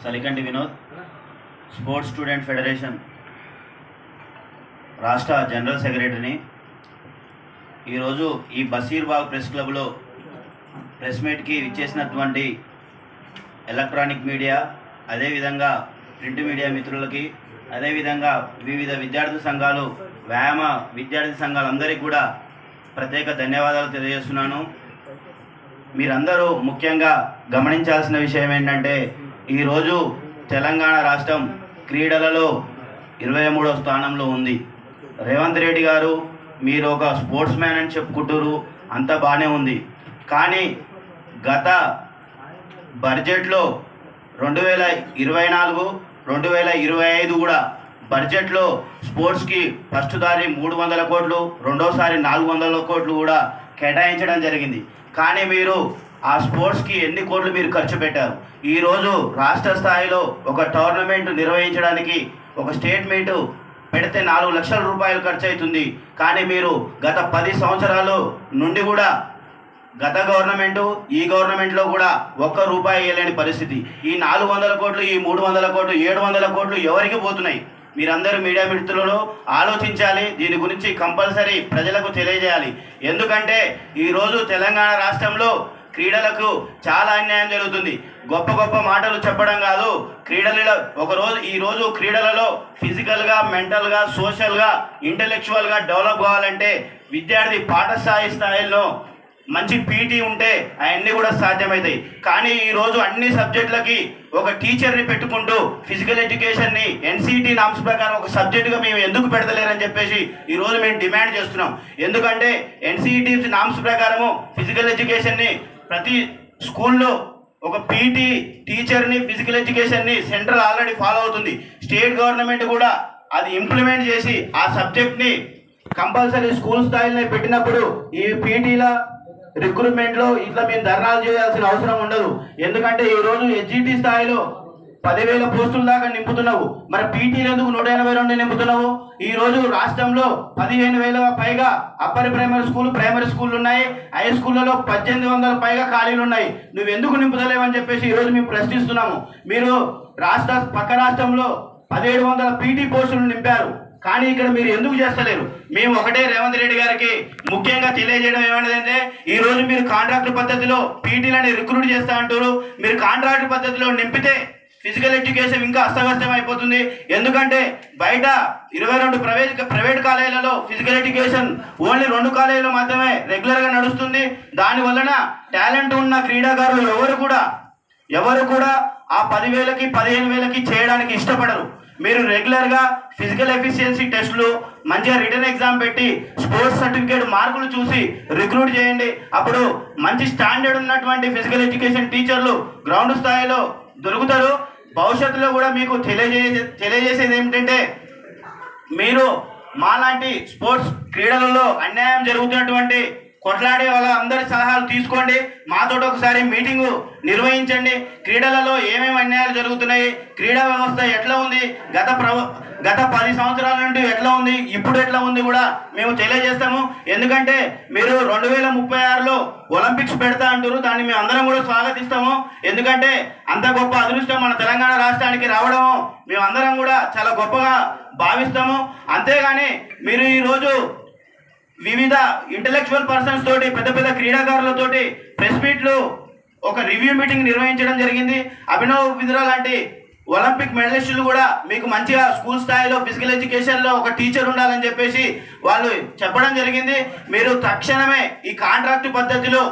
చలికంటి Vinod, sports student federation రాష్ట్ర general సెక్రటరీని. ఈరోజు ఈ బషీర్బాగ్ ప్రెస్ క్లబ్లో ప్రెస్ మీట్కి ఇచ్చేసినటువంటి ఎలక్ట్రానిక్ మీడియా, అదేవిధంగా ప్రింట్ మీడియా మిత్రులకి, అదేవిధంగా వివిధ విద్యార్థి సంఘాలు, వ్యాయామ విద్యార్థి సంఘాలందరికీ కూడా ప్రత్యేక ధన్యవాదాలు తెలియజేస్తున్నాను. మీరందరూ ముఖ్యంగా గమనించాల్సిన విషయం ఏంటంటే, ఈరోజు తెలంగాణ రాష్ట్రం క్రీడలలో 23వ స్థానంలో ఉంది. రేవంత్ రెడ్డి గారు మీరు ఒక స్పోర్ట్స్ మ్యాన్ అని చెప్పుకుంటారు, అంత బాగానే ఉంది. కానీ గత బడ్జెట్లో 2024, 2025 కూడా బడ్జెట్లో స్పోర్ట్స్కి ఫస్ట్ దారి 300 కోట్లు, రెండోసారి 400 కోట్లు కూడా కేటాయించడం జరిగింది. కానీ మీరు ఆ స్పోర్ట్స్కి ఎన్ని కోట్లు మీరు ఖర్చు పెట్టారు? ఈరోజు రాష్ట్ర స్థాయిలో ఒక టోర్నమెంట్ నిర్వహించడానికి ఒక స్టేట్ మీటు పెడితే 4 లక్షల రూపాయలు ఖర్చు అవుతుంది. కానీ మీరు గత 10 సంవత్సరాలు నుండి కూడా గత గవర్నమెంటు, ఈ గవర్నమెంట్లో కూడా ₹1 ఇవ్వలేని పరిస్థితి. ఈ 400 కోట్లు, ఈ 300 కోట్లు, 700 కోట్లు ఎవరికి పోతున్నాయి? మీరందరూ మీడియా మిత్రులు ఆలోచించాలి. దీని గురించి కంపల్సరీ ప్రజలకు తెలియజేయాలి. ఎందుకంటే ఈరోజు తెలంగాణ రాష్ట్రంలో క్రీడలకు చాలా అన్యాయం జరుగుతుంది. గొప్ప గొప్ప మాటలు చెప్పడం కాదు, క్రీడలలో ఈరోజు క్రీడలలో ఫిజికల్గా, మెంటల్గా, సోషల్గా, ఇంటలెక్చువల్గా డెవలప్ కావాలంటే విద్యార్థి పాఠశాల స్థాయిలో మంచి పీటీ ఉంటే అవన్నీ కూడా సాధ్యమవుతాయి. కానీ ఈరోజు అన్ని సబ్జెక్టులకి ఒక టీచర్ని పెట్టుకుంటూ ఫిజికల్ ఎడ్యుకేషన్ని ఎన్సిటి నామ్స్ ప్రకారం ఒక సబ్జెక్టుగా మేము ఎందుకు పెడతలేరని చెప్పేసి ఈరోజు మేము డిమాండ్ చేస్తున్నాం. ఎందుకంటే ఎన్సిటి నామ్స్ ప్రకారము ఫిజికల్ ఎడ్యుకేషన్ని ప్రతి స్కూల్లో ఒక పీటీ టీచర్ని, ఫిజికల్ ఎడ్యుకేషన్ని సెంట్రల్ ఆల్రెడీ ఫాలో అవుతుంది. స్టేట్ గవర్నమెంట్ కూడా అది ఇంప్లిమెంట్ చేసి ఆ సబ్జెక్ట్ని కంపల్సరీ స్కూల్ స్థాయిలో పెట్టినప్పుడు ఈ పీటీల రిక్రూట్మెంట్లో ఇట్లా మేము ధర్నాలు చేయాల్సిన అవసరం ఉండదు. ఎందుకంటే ఈరోజు ఎస్జిటి స్థాయిలో 10,000 పోస్టుల దాకా నింపుతున్నావు, మరి పీటీలు ఎందుకు 182 నింపుతున్నావు? ఈరోజు రాష్ట్రంలో 15,000 పైగా అప్పర్ ప్రైమరీ స్కూళ్ళు ఉన్నాయి. హై స్కూళ్ళలో 1800 పైగా ఖాళీలు ఉన్నాయి. నువ్వు ఎందుకు నింపుతలేవని చెప్పేసి ఈరోజు మేము ప్రశ్నిస్తున్నాము. మీరు పక్క రాష్ట్రంలో 1700 పీటీ పోస్టులు నింపారు, కానీ ఇక్కడ మీరు ఎందుకు చేస్తలేరు? మేము ఒకటే రేవంత్ రెడ్డి గారికి ముఖ్యంగా తెలియజేయడం ఏమన్నదంటే, ఈరోజు మీరు కాంట్రాక్ట్ పద్ధతిలో పీటీలని రిక్రూట్ చేస్తా అంటారు. మీరు కాంట్రాక్ట్ పద్ధతిలో నింపితే ఫిజికల్ ఎడ్యుకేషన్ ఇంకా అస్తవ్యస్తం అయిపోతుంది. ఎందుకంటే బయట 22 ప్రైవేట్ కాలేజీలలో ఫిజికల్ ఎడ్యుకేషన్ ఓన్లీ 2 కాలేజీలో మాత్రమే రెగ్యులర్గా నడుస్తుంది. దానివలన టాలెంట్ ఉన్న క్రీడాకారులు ఎవరు కూడా ఆ 10,000కి 15,000కి చేయడానికి ఇష్టపడరు. మీరు రెగ్యులర్గా ఫిజికల్ ఎఫిషియన్సీ టెస్టులు, మంచిగా రిటర్న్ ఎగ్జామ్ పెట్టి స్పోర్ట్స్ సర్టిఫికేట్ మార్కులు చూసి రిక్రూట్ చేయండి. అప్పుడు మంచి స్టాండర్డ్ ఉన్నటువంటి ఫిజికల్ ఎడ్యుకేషన్ టీచర్లు గ్రౌండ్ స్థాయిలో దొరుకుతారు. భవిష్యత్తులో కూడా మీకు తెలియజేసేది ఏమిటంటే, మీరు మాలాంటి స్పోర్ట్స్ క్రీడలలో అన్యాయం జరుగుతున్నటువంటి కొట్లాడే వాళ్ళ అందరి సలహాలు తీసుకోండి. మాతో ఒకసారి మీటింగు నిర్వహించండి. క్రీడలలో ఏమేమి అన్యాయాలు జరుగుతున్నాయి, క్రీడా వ్యవస్థ ఎట్లా ఉంది, గత 10 సంవత్సరాల నుండి ఎట్లా ఉంది, ఇప్పుడు ఎట్లా ఉంది కూడా మేము తెలియజేస్తాము. ఎందుకంటే మీరు 2036లో ఒలింపిక్స్ పెడతా అంటారు, దాన్ని మేము అందరం కూడా స్వాగతిస్తాము. ఎందుకంటే అంత గొప్ప అదృష్టం మన తెలంగాణ రాష్ట్రానికి రావడము మేము అందరం కూడా చాలా గొప్పగా భావిస్తాము. అంతేగాని మీరు ఈరోజు వివిధ ఇంటలెక్చువల్ పర్సన్స్ తోటి, పెద్ద పెద్ద క్రీడాకారులతోటి ప్రెస్ మీట్లు ఒక రివ్యూ మీటింగ్ నిర్వహించడం జరిగింది. అభినవ్ బింద్రా లాంటి ఒలింపిక్ మెడలిస్టులు కూడా మీకు మంచిగా స్కూల్ స్థాయిలో ఫిజికల్ ఎడ్యుకేషన్లో ఒక టీచర్ ఉండాలని చెప్పేసి వాళ్ళు చెప్పడం జరిగింది. మీరు తక్షణమే ఈ కాంట్రాక్ట్ పద్ధతిలో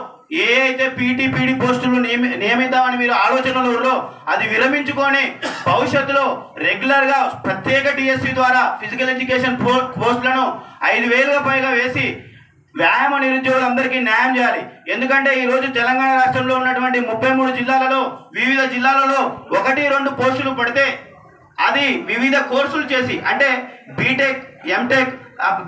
ఏ అయితే పీటీ పోస్టులు నియమిద్దామని మీరు ఆలోచనలు ఉన్నారో అది విరమించుకొని భవిష్యత్తులో రెగ్యులర్గా ప్రత్యేక టీఎస్సీ ద్వారా ఫిజికల్ ఎడ్యుకేషన్ పోస్టులను 5,000 పైగా వేసి వ్యాయామ నిరుద్యోగులందరికీ న్యాయం చేయాలి. ఎందుకంటే ఈరోజు తెలంగాణ రాష్ట్రంలో ఉన్నటువంటి 33 జిల్లాలలో వివిధ జిల్లాలలో 1-2 పోస్టులు పడితే అది వివిధ కోర్సులు చేసి, అంటే B Tech, M Tech,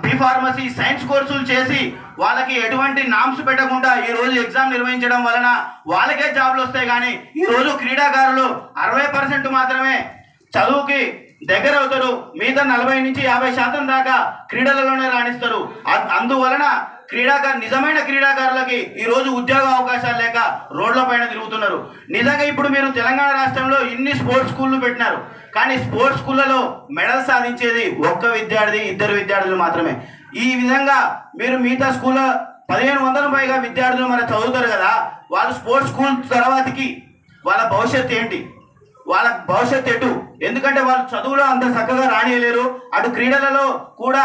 B pharmacy, science కోర్సులు చేసి వాళ్ళకి ఎటువంటి నామ్స్ పెట్టకుండా ఈరోజు ఎగ్జామ్ నిర్వహించడం వలన వాళ్ళకే జాబ్లు వస్తాయి. కానీ ఈరోజు క్రీడాకారులు 60% మాత్రమే చదువుకి దగ్గర అవుతారు. మిగతా 40 నుంచి 50% దాకా క్రీడలలోనే రాణిస్తారు. అందువలన నిజమైన క్రీడాకారులకి ఈరోజు ఉద్యోగ అవకాశాలు లేక రోడ్ల పైన తిరుగుతున్నారు. నిజంగా ఇప్పుడు మీరు తెలంగాణ రాష్ట్రంలో ఇన్ని స్పోర్ట్స్ స్కూళ్ళు పెట్టినారు, కానీ స్పోర్ట్స్ స్కూళ్ళలో మెడల్ సాధించేది ఒక్క విద్యార్థి, ఇద్దరు విద్యార్థులు మాత్రమే. ఈ విధంగా మీరు మిగతా స్కూల్లో 1500 పైగా విద్యార్థులు మరి చదువుతారు కదా, వాళ్ళు స్పోర్ట్స్ స్కూల్ తర్వాతకి వాళ్ళ భవిష్యత్తు ఏంటి, వాళ్ళ భవిష్యత్తు ఎటు? ఎందుకంటే వాళ్ళు చదువులో అంత చక్కగా రానియలేరు, అటు క్రీడలలో కూడా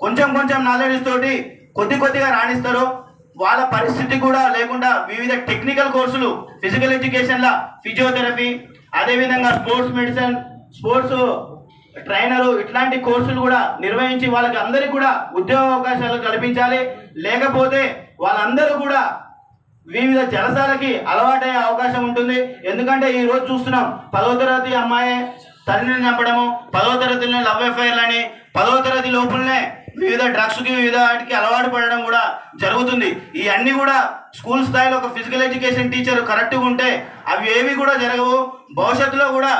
కొంచెం నాలెడ్జ్ తోటి కొద్దిగా రాణిస్తారు. వాళ్ళ పరిస్థితి కూడా లేకుండా వివిధ టెక్నికల్ కోర్సులు, ఫిజికల్ ఎడ్యుకేషన్ల ఫిజియోథెరపీ, అదేవిధంగా స్పోర్ట్స్ మెడిసిన్, స్పోర్ట్స్ ట్రైనరు, ఇట్లాంటి కోర్సులు కూడా నిర్వహించి వాళ్ళకి అందరికీ కూడా ఉద్యోగ అవకాశాలు కల్పించాలి. లేకపోతే వాళ్ళందరూ కూడా వివిధ జలసాలకి అలవాటయ్యే అవకాశం ఉంటుంది. ఎందుకంటే ఈరోజు చూస్తున్నాం 10వ తరగతి అమ్మాయి తల్లిని చంపడము, 10వ తరగతిలోనే లవ్ అఫైర్లు అని, 10వ తరగతి లోపలనే వివిధ డ్రగ్స్కి వివిధ వాటికి అలవాటు పడడం కూడా జరుగుతుంది. ఇవన్నీ కూడా స్కూల్ స్థాయిలో ఒక ఫిజికల్ ఎడ్యుకేషన్ టీచర్ కరెక్ట్గా ఉంటే అవి ఏవి కూడా జరగవు. భవిష్యత్తులో కూడా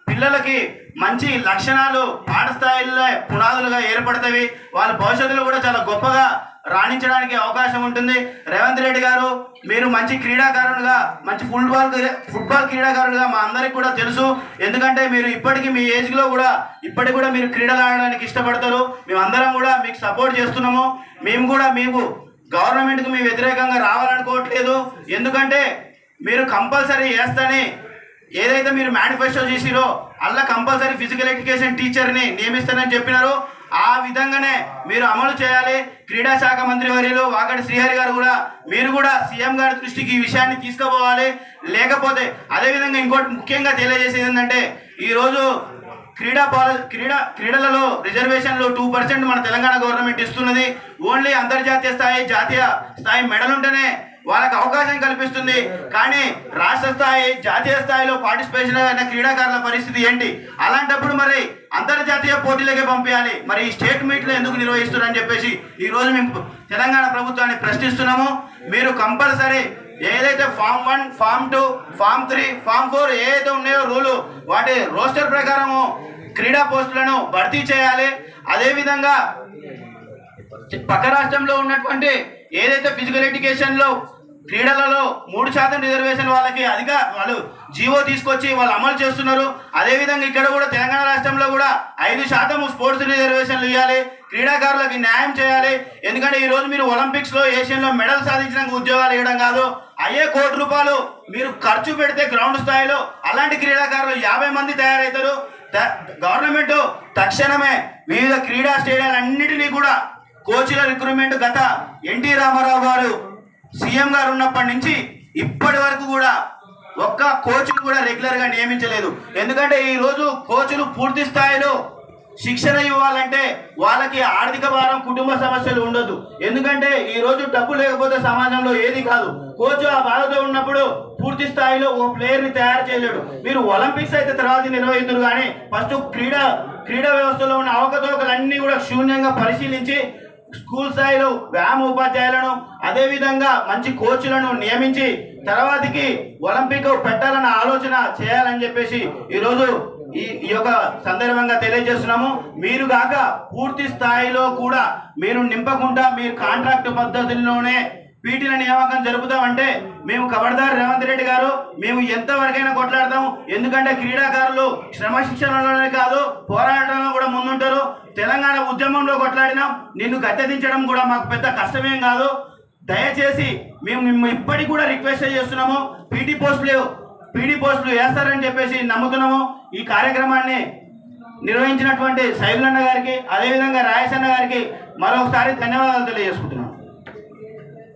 పిల్లలకి మంచి లక్షణాలు పాఠ స్థాయిలో పునాదులుగా ఏర్పడతాయి. వాళ్ళ భవిష్యత్తులో కూడా చాలా గొప్పగా రాణించడానికి అవకాశం ఉంటుంది. రేవంత్ రెడ్డి గారు, మీరు మంచి క్రీడాకారునిగా, మంచి ఫుట్బాల్ క్రీడాకారునిగా మా అందరికి కూడా తెలుసు. ఎందుకంటే మీరు ఇప్పటికీ మీ ఏజ్లో కూడా ఇప్పటికి కూడా మీరు క్రీడలు ఆడడానికి ఇష్టపడతారు. మేమందరం కూడా మీకు సపోర్ట్ చేస్తున్నాము. మేము కూడా మీకు గవర్నమెంట్కి మీ వ్యతిరేకంగా రావాలనుకోవట్లేదు. ఎందుకంటే మీరు కంపల్సరీ చేస్తని ఏదైతే మీరు మేనిఫెస్టో చేసిరో అలా కంపల్సరీ ఫిజికల్ ఎడ్యుకేషన్ టీచర్ని నియమిస్తానని చెప్పినారో ఆ విధంగానే మీరు అమలు చేయాలి. క్రీడా శాఖ మంత్రి వర్యులు వాకటి శ్రీహరి గారు కూడా మీరు కూడా సీఎం గారి దృష్టికి ఈ విషయాన్ని తీసుకుపోవాలి. లేకపోతే అదేవిధంగా ఇంకోటి ముఖ్యంగా తెలియజేసేది ఏంటంటే ఈరోజు క్రీడలలో రిజర్వేషన్లు 2% మన తెలంగాణ గవర్నమెంట్ ఇస్తున్నది. ఓన్లీ అంతర్జాతీయ స్థాయి, జాతీయ స్థాయి మెడల్ ఉంటేనే వాళ్ళకి అవకాశం కల్పిస్తుంది. కానీ రాష్ట్ర స్థాయి, జాతీయ స్థాయిలో పార్టిసిపేషన్ అయిన క్రీడాకారుల పరిస్థితి ఏంటి? అలాంటప్పుడు మరి అంతర్జాతీయ పోటీలకే పంపించాలి, మరి ఈ స్టేట్ మీట్లో ఎందుకు నిర్వహిస్తున్నారని చెప్పేసి ఈరోజు మేము తెలంగాణ ప్రభుత్వాన్ని ప్రశ్నిస్తున్నాము. మీరు కంపల్సరీ ఏదైతే ఫామ్ 1, ఫామ్ 2, ఫామ్ 3, ఫామ్ 4 ఏదైతే ఉన్నాయో రూలు, వాటి రోస్టర్ ప్రకారము క్రీడా పోస్టులను భర్తీ చేయాలి. అదేవిధంగా పక్క రాష్ట్రంలో ఉన్నటువంటి ఏదైతే ఫిజికల్ ఎడ్యుకేషన్లో క్రీడలలో 3% రిజర్వేషన్ వాళ్ళకి వాళ్ళు జీవో తీసుకొచ్చి వాళ్ళు అమలు చేస్తున్నారు. అదేవిధంగా ఇక్కడ కూడా తెలంగాణ రాష్ట్రంలో కూడా 5% స్పోర్ట్స్ రిజర్వేషన్లు ఇవ్వాలి, క్రీడాకారులకి న్యాయం చేయాలి. ఎందుకంటే ఈరోజు మీరు ఒలింపిక్స్లో, ఏషియన్లో మెడల్ సాధించడానికి ఉద్యోగాలు ఇవ్వడం కాదు, అయ్యే ₹1 మీరు ఖర్చు పెడితే గ్రౌండ్ స్థాయిలో అలాంటి క్రీడాకారులు 50 మంది తయారవుతారు. గవర్నమెంట్ తక్షణమే వివిధ క్రీడా స్టేడియాలన్నిటినీ కూడా కోచ్ల రిక్రూట్మెంట్ గత ఎన్టీ రామారావు గారు సీఎం గారు ఉన్నప్పటి నుంచి ఇప్పటి వరకు కూడా ఒక్క కోచ్ను కూడా రెగ్యులర్గా నియమించలేదు. ఎందుకంటే ఈరోజు కోచ్లు పూర్తి స్థాయిలో శిక్షణ ఇవ్వాలంటే వాళ్ళకి ఆర్థిక భారం, కుటుంబ సమస్యలు ఉండొద్దు. ఎందుకంటే ఈరోజు డబ్బు లేకపోతే సమాజంలో ఏది కాదు. కోచ్ ఆ బాధతో ఉన్నప్పుడు పూర్తి స్థాయిలో ఓ ప్లేయర్ని తయారు చేయలేడు. మీరు ఒలింపిక్స్ అయితే తర్వాత నిర్వహించరు, కానీ ఫస్ట్ క్రీడా వ్యవస్థలో ఉన్న అవకతవకలన్నీ కూడా శూన్యంగా పరిశీలించి స్కూల్ స్థాయిలో వ్యాయామ ఉపాధ్యాయులను, అదేవిధంగా మంచి కోచ్లను నియమించి తర్వాతకి ఒలింపిక్ పెట్టాలన్న ఆలోచన చేయాలని చెప్పేసి ఈరోజు ఈ యొక్క సందర్భంగా తెలియజేస్తున్నాము. మీరు కాక పూర్తి స్థాయిలో కూడా మీరు నింపకుండా మీరు కాంట్రాక్ట్ పద్ధతిలోనే పీటీల నియామకం జరుపుతామంటే మేము ఖబర్దార్ రేవంత్ రెడ్డి గారు, మేము ఎంతవరకైనా కొట్లాడతాము. ఎందుకంటే క్రీడాకారులు శ్రమశిక్షణలోనే కాదు పోరాటంలో కూడా ముందుంటారు. తెలంగాణ ఉద్యమంలో కొట్లాడినాం, నిన్ను గద్దెదించడం కూడా మాకు పెద్ద కష్టమేం కాదు. దయచేసి మేము ఇప్పటికి కూడా రిక్వెస్ట్ చేస్తున్నాము, పీటీ పోస్టులు వేస్తారని చెప్పేసి నమ్ముతున్నాము. ఈ కార్యక్రమాన్ని నిర్వహించినటువంటి సైదులన్న గారికి, అదేవిధంగా రాయేశన్న గారికి మరొకసారి ధన్యవాదాలు తెలియజేసుకుంటున్నాను.